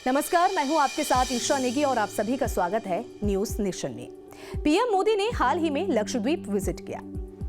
नमस्कार, मैं हूं आपके साथ ईशा नेगी और आप सभी का स्वागत है न्यूज नेशन में। पीएम मोदी ने हाल ही में लक्षद्वीप विजिट किया।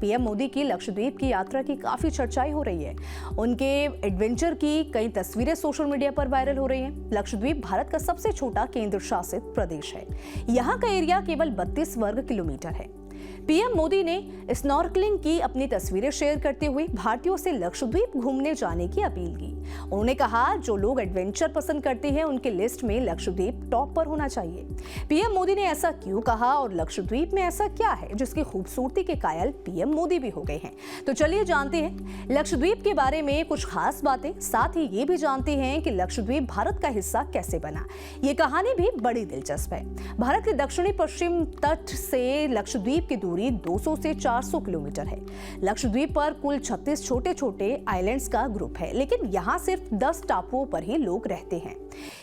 पीएम मोदी की लक्षद्वीप की यात्रा की काफी चर्चाएं हो रही है। उनके एडवेंचर की कई तस्वीरें सोशल मीडिया पर वायरल हो रही हैं। लक्षद्वीप भारत का सबसे छोटा केंद्र शासित प्रदेश है। यहाँ का एरिया केवल 32 वर्ग किलोमीटर है। पीएम मोदी ने स्नॉर्कलिंग की अपनी तस्वीरें शेयर करते हुए भारतीयों से लक्षद्वीप घूमने जाने की अपील की। उन्होंने कहा, जो लोग एडवेंचर पसंद करते हैं उनके लिस्ट में लक्षद्वीप टॉप पर होना चाहिए। पीएम मोदी ने ऐसा क्यों कहा और लक्षद्वीप में ऐसा क्या है जिसकी खूबसूरती के कायल पीएम मोदी भी हो गए हैं? तो चलिए जानते हैं लक्षद्वीप के बारे में कुछ खास बातें। साथ ही ये भी जानते हैं कि लक्षद्वीप भारत का हिस्सा कैसे बना। ये कहानी भी बड़ी दिलचस्प है। भारत के दक्षिणी पश्चिम तट से लक्षद्वीप की दूरी 200 से 400 किलोमीटर है। लक्षद्वीप पर कुल 36 छोटे छोटे आइलैंड्स का ग्रुप है, लेकिन यहाँ सिर्फ 10 टापुओं पर ही लोग रहते हैं।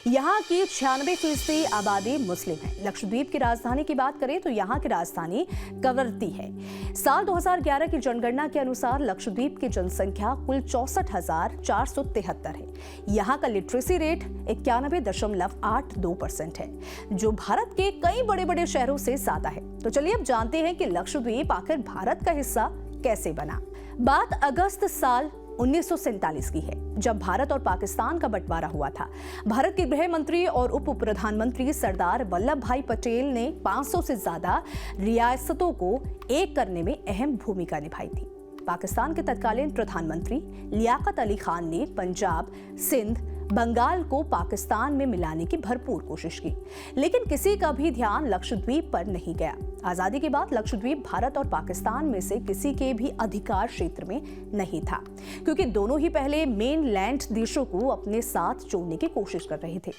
यहाँ की 96% आबादी मुस्लिम है। लक्षद्वीप की राजधानी की बात करें तो यहाँ की राजधानी कवरत्ती है। साल 2011 की जनगणना के अनुसार लक्षद्वीप की जनसंख्या कुल 64,473 है। यहाँ का लिटरेसी रेट 91.82% है, जो भारत के कई बड़े बड़े शहरों से ज्यादा है। तो चलिए अब जानते हैं कि लक्षद्वीप आखिर भारत का हिस्सा कैसे बना। बात अगस्त साल 1947 की है, जब भारत और पाकिस्तान का बंटवारा हुआ था। भारत के गृह मंत्री और उप प्रधानमंत्री सरदार वल्लभ भाई पटेल ने 500 से ज्यादा रियासतों को एक करने में अहम भूमिका निभाई थी। पाकिस्तान के तत्कालीन प्रधानमंत्री लियाकत अली खान ने पंजाब, सिंध, बंगाल को पाकिस्तान में मिलाने की भरपूर कोशिश की, लेकिन किसी का भी ध्यान लक्षद्वीप पर नहीं गया। आजादी के बाद लक्षद्वीप भारत और पाकिस्तान में से किसी के भी अधिकार क्षेत्र में नहीं था, क्योंकि दोनों ही पहले मेनलैंड देशों को अपने साथ जोड़ने की कोशिश कर रहे थे।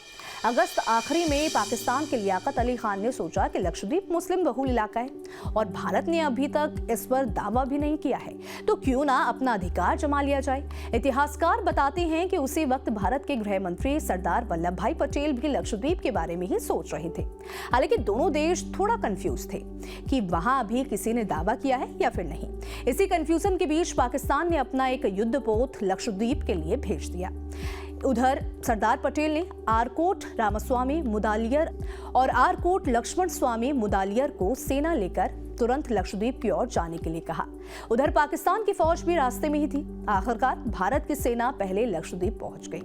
अगस्त आखिरी में पाकिस्तान के लियाकत अली खान ने सोचा कि लक्षद्वीप मुस्लिम बहुल इलाका है और भारत ने अभी तक इस पर दावा भी नहीं किया है, तो क्यों ना अपना अधिकार जमा लिया जाए। इतिहासकार बताते हैं कि उसी वक्त भारत के गृह मंत्री सरदार वल्लभ भाई पटेल भी लक्षद्वीप के बारे में ही सोच रहे थे। हालांकि दोनों देश थोड़ा कंफ्यूज थे कि वहां अभी किसी ने दावा किया है या फिर नहीं। इसी कंफ्यूजन के बीच पाकिस्तान ने अपना एक युद्धपोत लक्षद्वीप के लिए भेज दिया। उधर सरदार पटेल ने आरकोट रामास्वामी मुदालियर और आरकोट लक्ष्मण स्वामी मुदालियर को सेना लेकर तुरंत लक्षद्वीप की ओर जाने के लिए कहा। उधर पाकिस्तान की फौज भी रास्ते में ही थी। आखिरकार भारत की सेना पहले लक्षद्वीप पहुंच गई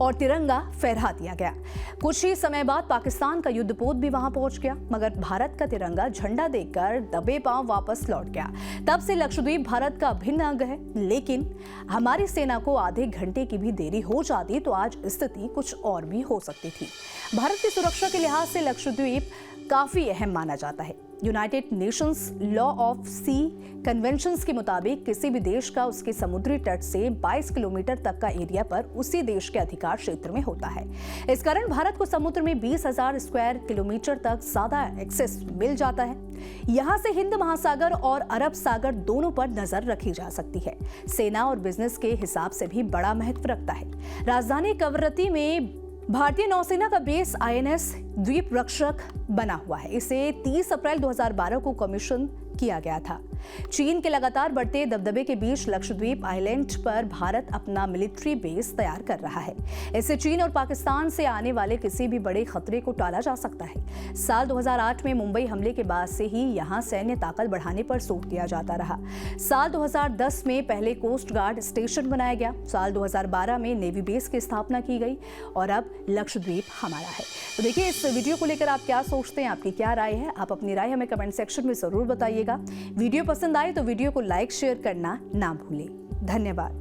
और तिरंगा फहरा दिया गया। कुछ ही समय बाद पाकिस्तान का युद्धपोत भी वहां पहुंच गया, मगर भारत का तिरंगा झंडा देखकर दबे पांव वापस लौट गया। तब से लक्षद्वीप भारत का अभिन्न अंग है। लेकिन हमारी सेना को आधे घंटे की भी देरी हो जाती तो आज स्थिति कुछ और भी हो सकती थी। भारत की सुरक्षा के लिहाज से लक्षद्वीप काफी अहम माना जाता है। United Nations law of sea conventions के मुताबिक किसी भी देश का उसके समुद्री तट से 22 किलोमीटर तक का एरिया पर उसी देश के अधिकार क्षेत्र में होता है। इस कारण भारत को समुद्र में 20,000 स्क्वायर किलोमीटर तक ज्यादा एक्सेस मिल जाता है। यहाँ से हिंद महासागर और अरब सागर दोनों पर नजर रखी जा सकती है। सेना और बिजनेस के हिसाब से भी बड़ा महत्व रखता है। राजधानी कवरत्ती में भारतीय नौसेना का बेस आईएनएस द्वीप रक्षक बना हुआ है। इसे 30 अप्रैल 2012 को कमीशन किया गया था। चीन के लगातार बढ़ते दबदबे के बीच लक्षद्वीप आइलैंड पर भारत अपना मिलिट्री बेस तैयार कर रहा है। इससे चीन और पाकिस्तान से आने वाले किसी भी बड़े खतरे को टाला जा सकता है। साल 2008 में मुंबई हमले के बाद से ही यहाँ सैन्य ताकत बढ़ाने पर जोर दिया जाता रहा। साल 2010 में पहले कोस्ट गार्ड स्टेशन बनाया गया। साल 2012 में नेवी बेस की स्थापना की गई और अब लक्षद्वीप हमारा है। तो देखिए, इस वीडियो को लेकर आप क्या सोचते हैं, आपकी क्या राय है? आप अपनी राय हमें कमेंट सेक्शन में जरूर बताइएगा। वीडियो पसंद आए तो वीडियो को लाइक शेयर करना ना भूलें। धन्यवाद।